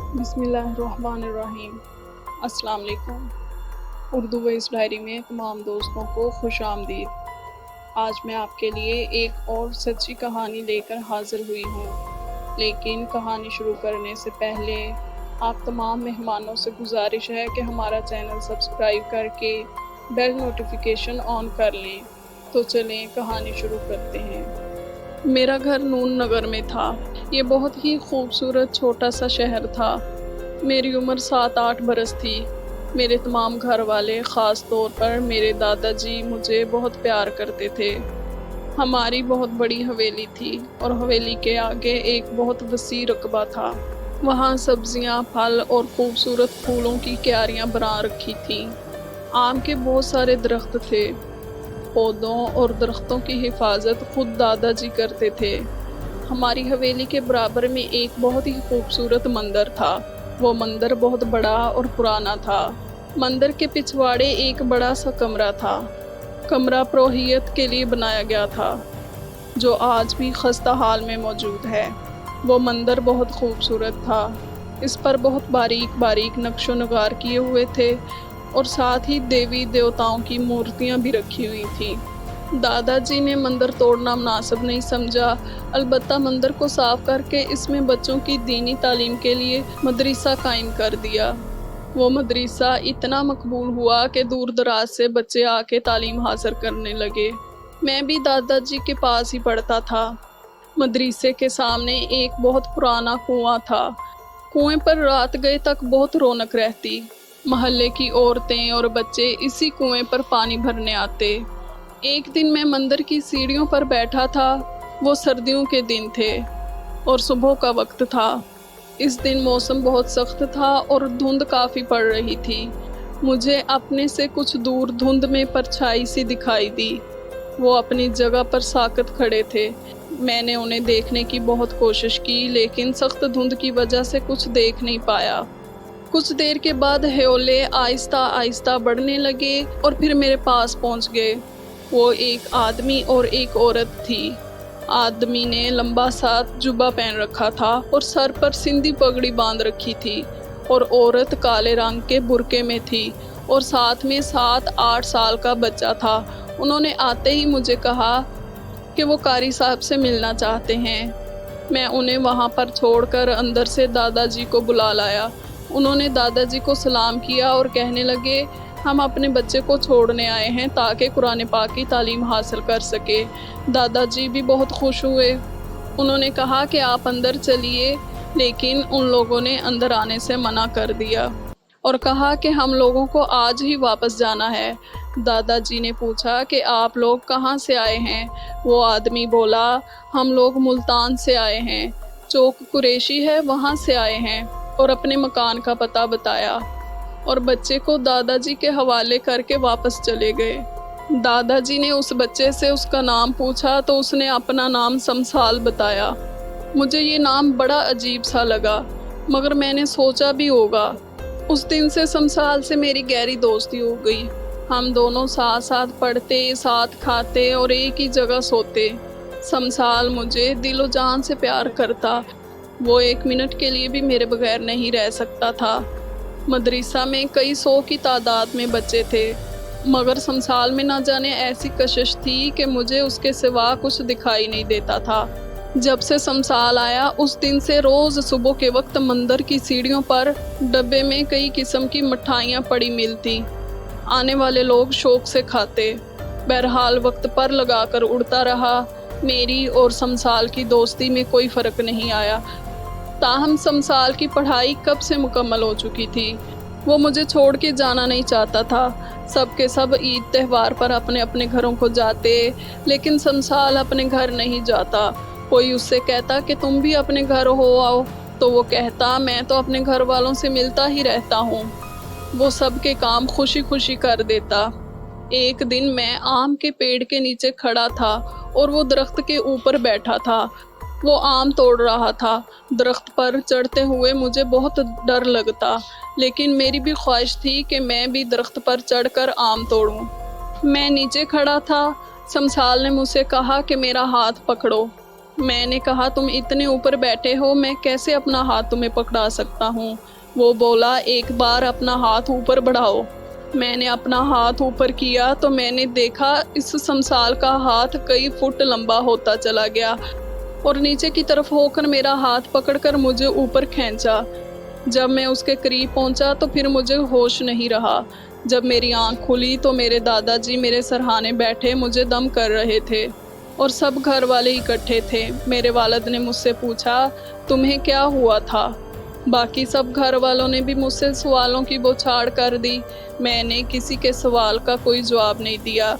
बिस्मिल्लाहिर्रहमानिर्रहीम। अस्सलाम वालेकुम। उर्दू वॉइस डायरी में तमाम दोस्तों को खुश आमदीद। आज मैं आपके लिए एक और सच्ची कहानी लेकर हाजिर हुई हूँ, लेकिन कहानी शुरू करने से पहले आप तमाम मेहमानों से गुजारिश है कि हमारा चैनल सब्सक्राइब करके बेल नोटिफिकेशन ऑन कर लें। तो चलें कहानी शुरू करते हैं। मेरा घर नून नगर में था। ये बहुत ही खूबसूरत छोटा सा शहर था। मेरी उम्र 7-8 बरस थी। मेरे तमाम घर वाले, ख़ास तौर पर मेरे दादाजी, मुझे बहुत प्यार करते थे। हमारी बहुत बड़ी हवेली थी और हवेली के आगे एक बहुत वसी रकबा था। वहाँ सब्जियाँ, फल और खूबसूरत फूलों की क्यारियाँ बना रखी थीं। आम के बहुत सारे दरख्त थे। पौधों और दरख्तों की हिफाजत खुद दादाजी करते थे। हमारी हवेली के बराबर में एक बहुत ही खूबसूरत मंदिर था। वो मंदिर बहुत बड़ा और पुराना था। मंदिर के पिछवाड़े एक बड़ा सा कमरा था। कमरा पुरोहित के लिए बनाया गया था, जो आज भी खस्ता हाल में मौजूद है। वो मंदिर बहुत खूबसूरत था। इस पर बहुत बारीक बारीक नक्शो नगार किए हुए थे और साथ ही देवी देवताओं की मूर्तियां भी रखी हुई थीं। दादाजी ने मंदिर तोड़ना मुनासिब नहीं समझा, अलबत्ता मंदिर को साफ करके इसमें बच्चों की दीनी तालीम के लिए मदरसा कायम कर दिया। वो मदरसा इतना मकबूल हुआ कि दूर दराज से बच्चे आके तालीम हासिल करने लगे। मैं भी दादाजी के पास ही पढ़ता था। मदरसे के सामने एक बहुत पुराना कुआं था। कुएं पर रात गए तक बहुत रौनक रहती। मोहल्ले की औरतें और बच्चे इसी कुएं पर पानी भरने आते। एक दिन मैं मंदिर की सीढ़ियों पर बैठा था। वो सर्दियों के दिन थे और सुबह का वक्त था। इस दिन मौसम बहुत सख्त था और धुंध काफ़ी पड़ रही थी। मुझे अपने से कुछ दूर धुंध में परछाई सी दिखाई दी। वो अपनी जगह पर साकत खड़े थे। मैंने उन्हें देखने की बहुत कोशिश की, लेकिन सख्त धुंध की वजह से कुछ देख नहीं पाया। कुछ देर के बाद ह्योले आहिस्ता आहिस्ता बढ़ने लगे और फिर मेरे पास पहुंच गए। वो एक आदमी और एक औरत थी। आदमी ने लंबा सा जुब्बा पहन रखा था और सर पर सिंधी पगड़ी बांध रखी थी, और औरत काले रंग के बुर्के में थी और साथ में 7-8 साल का बच्चा था। उन्होंने आते ही मुझे कहा कि वो कारी साहब से मिलना चाहते हैं। मैं उन्हें वहाँ पर छोड़कर अंदर से दादाजी को बुला लाया। उन्होंने दादाजी को सलाम किया और कहने लगे, हम अपने बच्चे को छोड़ने आए हैं ताकि कुरान पाक की तालीम हासिल कर सके। दादाजी भी बहुत खुश हुए। उन्होंने कहा कि आप अंदर चलिए, लेकिन उन लोगों ने अंदर आने से मना कर दिया और कहा कि हम लोगों को आज ही वापस जाना है। दादाजी ने पूछा कि आप लोग कहाँ से आए हैं? वो आदमी बोला, हम लोग मुल्तान से आए हैं, चौक कुरैशी है वहाँ से आए हैं, और अपने मकान का पता बताया और बच्चे को दादाजी के हवाले करके वापस चले गए। दादाजी ने उस बच्चे से उसका नाम पूछा तो उसने अपना नाम शमसाल बताया। मुझे ये नाम बड़ा अजीब सा लगा, मगर मैंने सोचा भी होगा। उस दिन से शमसाल से मेरी गहरी दोस्ती हो गई। हम दोनों साथ साथ पढ़ते, साथ खाते और एक ही जगह सोते। शमसाल मुझे दिलो जान से प्यार करता। वो एक मिनट के लिए भी मेरे बगैर नहीं रह सकता था। मदरसा में कई 100 की तादाद में बच्चे थे, मगर शमसाल में ना जाने ऐसी कशिश थी कि मुझे उसके सिवा कुछ दिखाई नहीं देता था। जब से शमसाल आया उस दिन से रोज़ सुबह के वक्त मंदिर की सीढ़ियों पर डब्बे में कई किस्म की मिठाइयाँ पड़ी मिलती। आने वाले लोग शौक से खाते। बहरहाल वक्त पर लगाकर उड़ता रहा। मेरी और शमसाल की दोस्ती में कोई फ़र्क नहीं आया। ताहम शमसाल की पढ़ाई कब से मुकम्मल हो चुकी थी। वो मुझे छोड़ के जाना नहीं चाहता था। सब के सब ईद त्यौहार पर अपने अपने घरों को जाते, लेकिन शमसाल अपने घर नहीं जाता। कोई उससे कहता कि तुम भी अपने घर हो आओ, तो वो कहता, मैं तो अपने घर वालों से मिलता ही रहता हूँ। वो सब के काम खुशी खुशी कर देता। एक दिन मैं आम के पेड़ के नीचे खड़ा था और वो दरख्त के ऊपर बैठा था। वो आम तोड़ रहा था। दरख्त पर चढ़ते हुए मुझे बहुत डर लगता, लेकिन मेरी भी ख्वाहिश थी कि मैं भी दरख्त पर चढ़कर आम तोड़ूं। मैं नीचे खड़ा था। शमसाल ने मुझसे कहा कि मेरा हाथ पकड़ो। میں نے کہا تم اتنے اوپر بیٹھے ہو، میں کیسے اپنا ہاتھ تمہیں پکڑا سکتا ہوں؟ وہ بولا ایک بار اپنا ہاتھ اوپر بڑھاؤ۔ میں نے اپنا ہاتھ اوپر کیا تو میں نے دیکھا اس سمسال کا ہاتھ کئی فٹ لمبا ہوتا چلا گیا اور نیچے کی طرف ہو کر میرا ہاتھ پکڑ کر مجھے اوپر کھینچا۔ جب میں اس کے قریب پہنچا تو پھر مجھے ہوش نہیں رہا۔ جب میری آنکھ کھلی تو میرے دادا جی میرے سرہانے بیٹھے مجھے دم کر رہے تھے اور سب گھر والے اکٹھے تھے۔ میرے والد نے مجھ سے پوچھا تمہیں کیا ہوا تھا؟ باقی سب گھر والوں نے بھی مجھ سے سوالوں کی بوچھاڑ کر دی۔ میں نے کسی کے سوال کا کوئی جواب نہیں دیا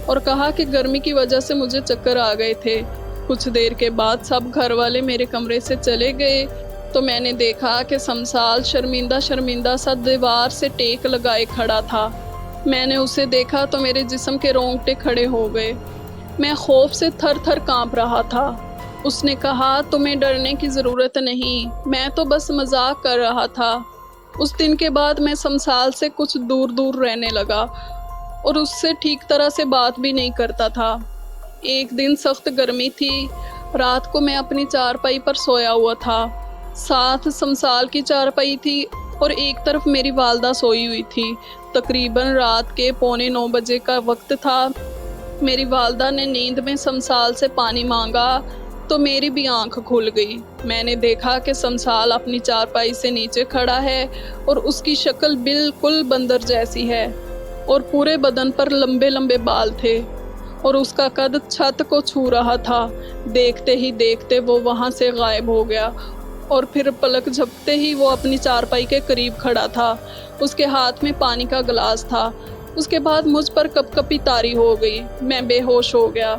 اور کہا کہ گرمی کی وجہ سے مجھے چکر آ گئے تھے۔ کچھ دیر کے بعد سب گھر والے میرے کمرے سے چلے گئے تو میں نے دیکھا کہ سمسال شرمندہ شرمندہ سا دیوار سے ٹیک لگائے کھڑا تھا۔ میں نے اسے دیکھا تو میرے جسم کے رونگٹے کھڑے ہو گئے۔ میں خوف سے تھر تھر کانپ رہا تھا۔ اس نے کہا تمہیں ڈرنے کی ضرورت نہیں، میں تو بس مذاق کر رہا تھا۔ اس دن کے بعد میں سمسال سے کچھ دور دور رہنے لگا اور اس سے ٹھیک طرح سے بات بھی نہیں کرتا تھا۔ ایک دن سخت گرمی تھی۔ رات کو میں اپنی چارپائی پر سویا ہوا تھا۔ ساتھ سمسال کی چارپائی تھی اور ایک طرف میری والدہ سوئی ہوئی تھی۔ تقریباً رات کے 8:45 بجے کا وقت تھا۔ میری والدہ نے نیند میں سمسال سے پانی مانگا تو میری بھی آنکھ کھل گئی۔ میں نے دیکھا کہ سمسال اپنی چارپائی سے نیچے کھڑا ہے اور اس کی شکل بالکل بندر جیسی ہے اور پورے بدن پر لمبے لمبے بال تھے اور اس کا قد چھت کو چھو رہا تھا۔ دیکھتے ہی دیکھتے وہ وہاں سے غائب ہو گیا اور پھر پلک جھپکتے ہی وہ اپنی چارپائی کے قریب کھڑا تھا۔ اس کے ہاتھ میں پانی کا گلاس تھا۔ اس کے بعد مجھ پر کپ کپی طاری ہو گئی۔ میں بے ہوش ہو گیا۔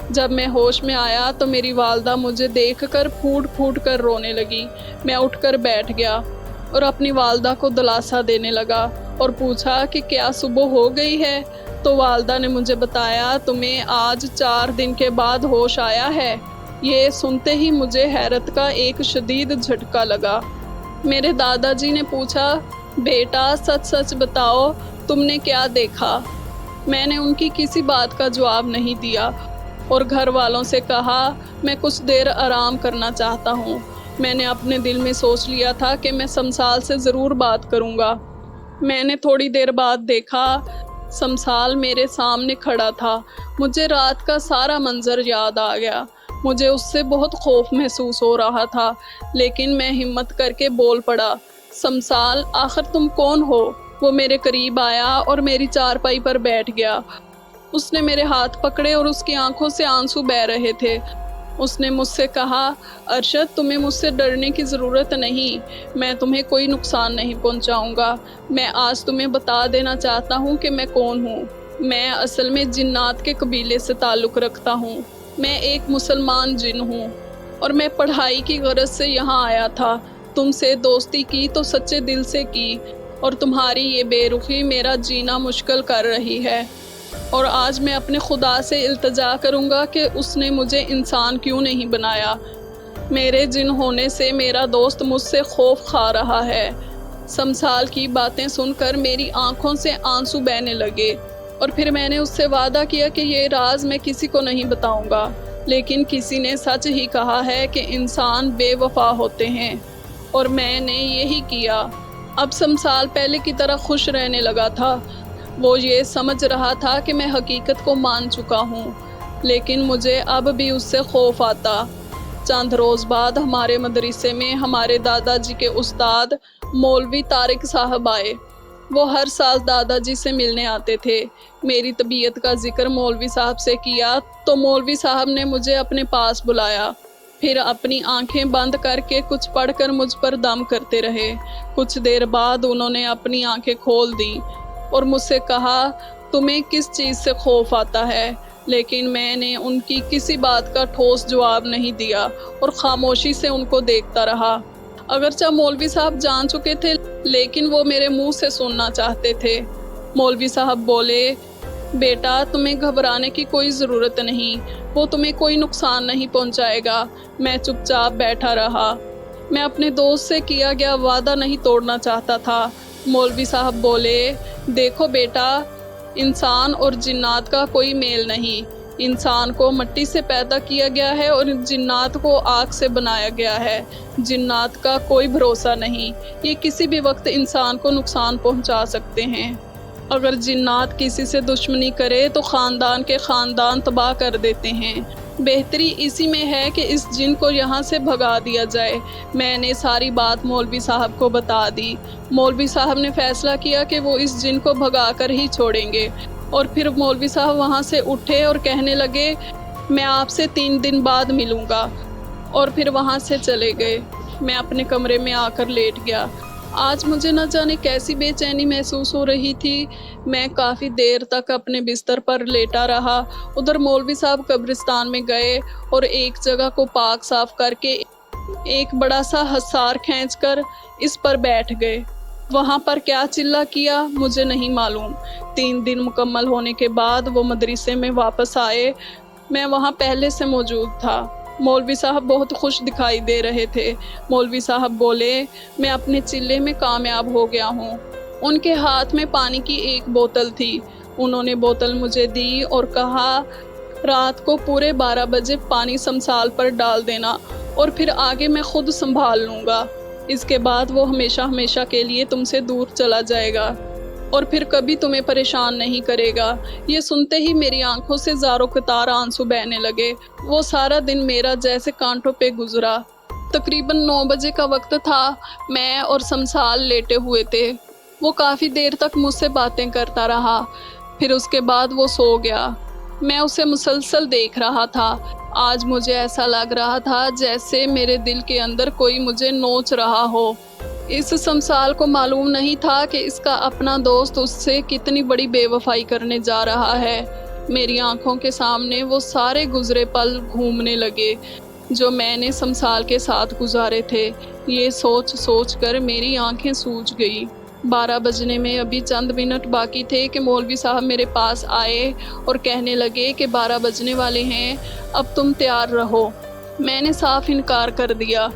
جب میں ہوش میں آیا تو میری والدہ مجھے دیکھ کر پھوٹ پھوٹ کر رونے لگی۔ میں اٹھ کر بیٹھ گیا اور اپنی والدہ کو دلاسا دینے لگا اور پوچھا کہ کیا صبح ہو گئی ہے؟ تو والدہ نے مجھے بتایا تمہیں آج 4 دن کے بعد ہوش آیا ہے۔ یہ سنتے ہی مجھے حیرت کا ایک شدید جھٹکا لگا۔ میرے دادا جی نے پوچھا بیٹا سچ سچ بتاؤ تم نے کیا دیکھا؟ میں نے ان کی کسی بات کا جواب نہیں دیا اور گھر والوں سے کہا میں کچھ دیر آرام کرنا چاہتا ہوں۔ میں نے اپنے دل میں سوچ لیا تھا کہ میں سمسال سے ضرور بات کروں گا۔ میں نے تھوڑی دیر بعد دیکھا سمسال میرے سامنے کھڑا تھا۔ مجھے رات کا سارا منظر یاد آ گیا۔ مجھے اس سے بہت خوف محسوس ہو رہا تھا لیکن میں ہمت کر کے بول پڑا سمسال آخر تم کون ہو؟ وہ میرے قریب آیا اور میری چارپائی پر بیٹھ گیا۔ اس نے میرے ہاتھ پکڑے اور اس کی آنکھوں سے آنسو بہہ رہے تھے۔ اس نے مجھ سے کہا ارشد تمہیں مجھ سے ڈرنے کی ضرورت نہیں، میں تمہیں کوئی نقصان نہیں پہنچاؤں گا۔ میں آج تمہیں بتا دینا چاہتا ہوں کہ میں کون ہوں۔ میں اصل میں جنات کے قبیلے سے تعلق رکھتا ہوں۔ میں ایک مسلمان جن ہوں اور میں پڑھائی کی غرض سے یہاں آیا تھا۔ تم سے دوستی کی تو سچے دل سے کی اور تمہاری یہ بے رخی میرا جینا مشکل کر رہی ہے اور آج میں اپنے خدا سے التجا کروں گا کہ اس نے مجھے انسان کیوں نہیں بنایا۔ میرے جن ہونے سے میرا دوست مجھ سے خوف کھا رہا ہے۔ سمسال کی باتیں سن کر میری آنکھوں سے آنسو بہنے لگے اور پھر میں نے اس سے وعدہ کیا کہ یہ راز میں کسی کو نہیں بتاؤں گا، لیکن کسی نے سچ ہی کہا ہے کہ انسان بے وفا ہوتے ہیں اور میں نے یہی کیا۔ اب سمسال پہلے کی طرح خوش رہنے لگا تھا۔ وہ یہ سمجھ رہا تھا کہ میں حقیقت کو مان چکا ہوں، لیکن مجھے اب بھی اس سے خوف آتا۔ چند روز بعد ہمارے مدرسے میں ہمارے دادا جی کے استاد مولوی طارق صاحب آئے۔ وہ ہر سال دادا جی سے ملنے آتے تھے۔ میری طبیعت کا ذکر مولوی صاحب سے کیا تو مولوی صاحب نے مجھے اپنے پاس بلایا۔ پھر اپنی آنکھیں بند کر کے کچھ پڑھ کر مجھ پر دم کرتے رہے۔ کچھ دیر بعد انہوں نے اپنی آنکھیں کھول دیں اور مجھ سے کہا تمہیں کس چیز سے خوف آتا ہے؟ لیکن میں نے ان کی کسی بات کا ٹھوس جواب نہیں دیا اور خاموشی سے ان کو دیکھتا رہا۔ اگرچہ مولوی صاحب جان چکے تھے لیکن وہ میرے منہ سے سننا چاہتے تھے۔ مولوی صاحب بولے بیٹا تمہیں گھبرانے کی کوئی ضرورت نہیں، وہ تمہیں کوئی نقصان نہیں پہنچائے گا۔ میں چپ چاپ بیٹھا رہا۔ میں اپنے دوست سے کیا گیا وعدہ نہیں توڑنا چاہتا تھا۔ مولوی صاحب بولے دیکھو بیٹا انسان اور جنات کا کوئی میل نہیں، इंसान को मिट्टी से पैदा किया गया है और जिन्नात को आग से बनाया गया है। जिन्नात का कोई भरोसा नहीं, ये किसी भी वक्त इंसान को नुकसान पहुंचा सकते हैं। अगर जिन्नात किसी से दुश्मनी करे तो ख़ानदान के ख़ानदान तबाह कर देते हैं। बेहतरी इसी में है कि इस जिन को यहाँ से भगा दिया जाए। मैंने सारी बात मौलवी साहब को बता दी। मौलवी साहब ने फैसला किया कि वो इस जिन को भगा कर ही छोड़ेंगे। और फिर मौलवी साहब वहाँ से उठे और कहने लगे, मैं आपसे 3 दिन बाद मिलूँगा। और फिर वहाँ से चले गए। मैं अपने कमरे में आकर लेट गया। आज मुझे न जाने कैसी बेचैनी महसूस हो रही थी। मैं काफ़ी देर तक अपने बिस्तर पर लेटा रहा। उधर मौलवी साहब कब्रिस्तान में गए और एक जगह को पाक साफ करके एक बड़ा सा हसार खींचकर इस पर बैठ गए। वहाँ पर क्या चिल्ला किया मुझे नहीं मालूम। 3 दिन मुकम्मल होने के बाद वो मदरसे में वापस आए। मैं वहाँ पहले से मौजूद था। मौलवी साहब बहुत खुश दिखाई दे रहे थे। मौलवी साहब बोले, मैं अपने चिल्ले में कामयाब हो गया हूँ। उनके हाथ में पानी की एक बोतल थी। उन्होंने बोतल मुझे दी और कहा, रात को पूरे 12 बजे पानी शमशाल पर डाल देना और फिर आगे मैं खुद संभाल लूँगा। इसके बाद वो हमेशा हमेशा के लिए तुमसे दूर चला जाएगा और फिर कभी तुम्हें परेशान नहीं करेगा। ये सुनते ही मेरी आंखों से ज़ारों कतार आंसू बहने लगे। वो सारा दिन मेरा जैसे कांटों पे गुजरा। तकरीबन 9 बजे का वक्त था। मैं और शमशाल लेटे हुए थे। वो काफ़ी देर तक मुझसे बातें करता रहा। फिर उसके बाद वो सो गया। मैं उसे मुसलसल देख रहा था। आज मुझे ऐसा लग रहा था जैसे मेरे दिल के अंदर कोई मुझे नोच रहा हो। इस शमशाल को मालूम नहीं था कि इसका अपना दोस्त उससे कितनी बड़ी बेवफाई करने जा रहा है। मेरी आंखों के सामने वो सारे गुजरे पल घूमने लगे जो मैंने शमशाल के साथ गुजारे थे। ये सोच सोच कर मेरी आंखें सूज गई। 12 बजने में अभी चंद मिनट बाकी थे कि मौलवी साहब मेरे पास आए और कहने लगे कि 12 बजने वाले हैं, अब तुम तैयार रहो। मैंने साफ इनकार कर दिया।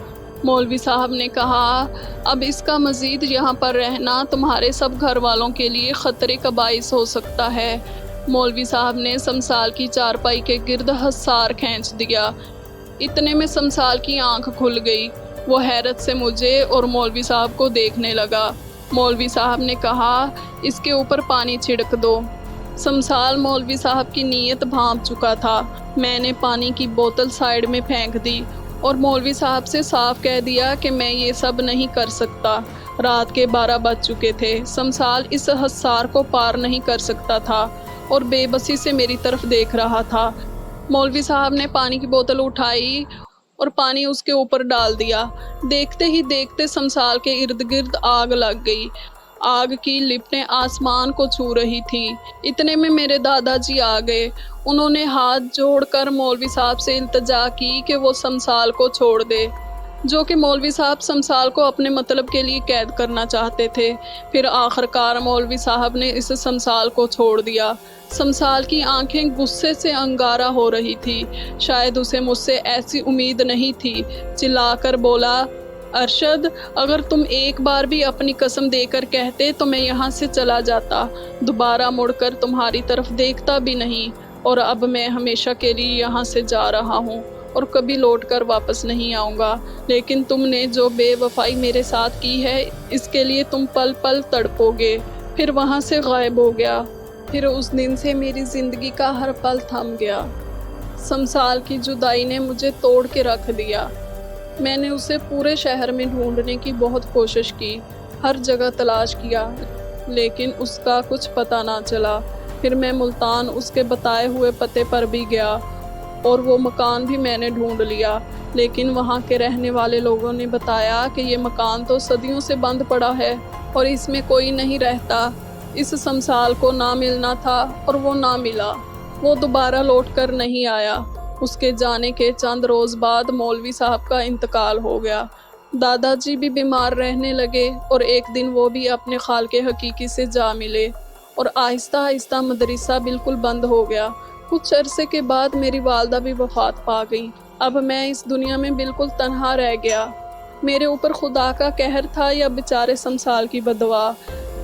मौलवी साहब ने कहा, अब इसका मज़ीद यहाँ पर रहना तुम्हारे सब घर वालों के लिए ख़तरे का बाइस हो सकता है। मौलवी साहब ने शमशाल की चारपाई के गिर्द हसार खींच दिया। इतने में शमशाल की आंख खुल गई। वो हैरत से मुझे और मौलवी साहब को देखने लगा। मौलवी साहब ने कहा, इसके ऊपर पानी छिड़क दो। शमशाल मौलवी साहब की नीयत भांप चुका था। मैंने पानी की बोतल साइड में फेंक दी और मौलवी साहब से साफ कह दिया कि मैं ये सब नहीं कर सकता। रात के 12 बज चुके थे। शमशाल इस हसार को पार नहीं कर सकता था और बेबसी से मेरी तरफ देख रहा था। मौलवी साहब ने पानी की बोतल उठाई और पानी उसके ऊपर डाल दिया। देखते ही देखते शमशाल के इर्द गिर्द आग लग गई। आग की लिपटें आसमान को छू रही थी। इतने में मेरे दादाजी आ गए। उन्होंने हाथ जोड़कर मौलवी साहब से इल्तिजा की कि वो शमशाल को छोड़ दे, जो कि मौलवी साहब शमशाल को अपने मतलब के लिए कैद करना चाहते थे। फिर आखिरकार मौलवी साहब ने इस शमशाल को छोड़ दिया। शमशाल की आंखें गुस्से से अंगारा हो रही थी। शायद उसे मुझसे ऐसी उम्मीद नहीं थी। चिल्लाकर बोला, अरशद, अगर तुम एक बार भी अपनी कसम देकर कहते तो मैं यहाँ से चला जाता, दोबारा मुड़कर तुम्हारी तरफ देखता भी नहीं। और अब मैं हमेशा के लिए यहाँ से जा रहा हूँ और कभी लौटकर वापस नहीं आऊँगा। लेकिन तुमने जो बेवफाई मेरे साथ की है, इसके लिए तुम पल पल तड़पोगे। फिर वहाँ से गायब हो गया। फिर उस दिन से मेरी ज़िंदगी का हर पल थम गया। शमशाल की जुदाई ने मुझे तोड़ के रख दिया। मैंने उसे पूरे शहर में ढूंढने की बहुत कोशिश की, हर जगह तलाश किया, लेकिन उसका कुछ पता ना चला। फिर मैं मुल्तान उसके बताए हुए पते पर भी गया और वो मकान भी मैंने ढूंढ लिया, लेकिन वहाँ के रहने वाले लोगों ने बताया कि ये मकान तो सदियों से बंद पड़ा है और इसमें कोई नहीं रहता। इस शमशाल को ना मिलना था और वो ना मिला। वो दोबारा लौट कर नहीं आया। उसके जाने के चंद रोज़ बाद मौलवी साहब का इंतकाल हो गया। दादाजी भी बीमार रहने लगे और एक दिन वो भी अपने खालके हकीकी से जा मिले और आहिस्ता आहिस्ता मदरसा बिल्कुल बंद हो गया। कुछ अरसे के बाद मेरी वालदा भी वफात पा गई। अब मैं इस दुनिया में बिल्कुल तन्हा रह गया। मेरे ऊपर खुदा का कहर था या बेचारे शमशाल की बदवा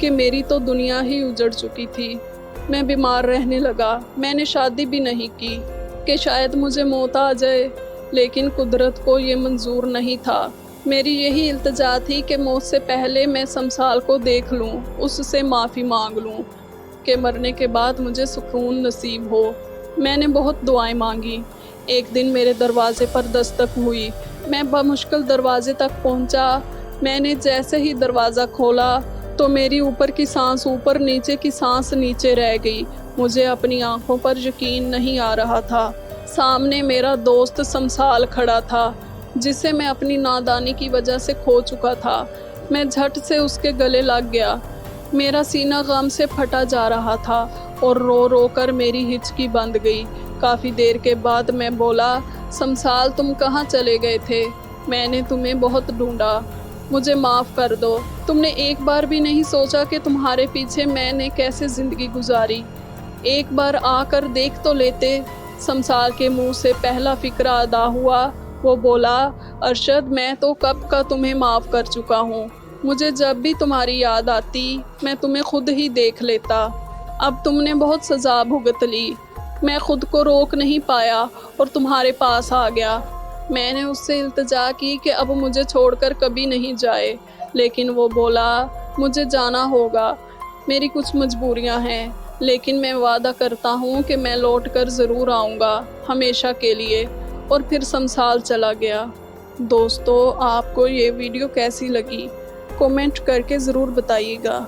कि मेरी तो दुनिया ही उजड़ चुकी थी। मैं बीमार रहने लगा। मैंने शादी भी नहीं की कि शायद मुझे मौत आ जाए, लेकिन कुदरत को ये मंजूर नहीं था। मेरी यही इल्तिजा थी कि मौत से पहले मैं शमशाल को देख लूं, उससे माफ़ी मांग लूं कि मरने के बाद मुझे सुकून नसीब हो। मैंने बहुत दुआएं मांगी। एक दिन मेरे दरवाजे पर दस्तक हुई। मैं बमुश्किल दरवाजे तक पहुंचा। मैंने जैसे ही दरवाज़ा खोला तो मेरी ऊपर की सांस ऊपर, नीचे की सांस नीचे रह गई। मुझे अपनी आंखों पर यकीन नहीं आ रहा था। सामने मेरा दोस्त शमशाल खड़ा था, जिसे मैं अपनी नादानी की वजह से खो चुका था। मैं झट से उसके गले लग गया। मेरा सीना गम से फटा जा रहा था और रो रो कर मेरी हिचकी बंद गई। काफ़ी देर के बाद मैं बोला, शमशाल तुम कहाँ चले गए थे? मैंने तुम्हें बहुत ढूंढा, मुझे माफ़ कर दो। तुमने एक बार भी नहीं सोचा कि तुम्हारे पीछे मैंने कैसे ज़िंदगी गुजारी? एक बार आकर देख तो लेते। शमशाल के मुंह से पहला फ़िक्रा अदा हुआ। वो बोला, अरशद मैं तो कब का तुम्हें माफ़ कर चुका हूँ। मुझे जब भी तुम्हारी याद आती मैं तुम्हें खुद ही देख लेता। अब तुमने बहुत सज़ा भुगत ली। मैं खुद को रोक नहीं पाया और तुम्हारे पास आ गया। मैंने उससे इल्तिजा की कि अब मुझे छोड़कर कभी नहीं जाए, लेकिन वो बोला, मुझे जाना होगा, मेरी कुछ मजबूरियां हैं, लेकिन मैं वादा करता हूँ कि मैं लौट कर ज़रूर आऊँगा, हमेशा के लिए। और फिर शमशाल चला गया। दोस्तों, आपको ये वीडियो कैसी लगी? कमेंट करके ज़रूर बताइएगा।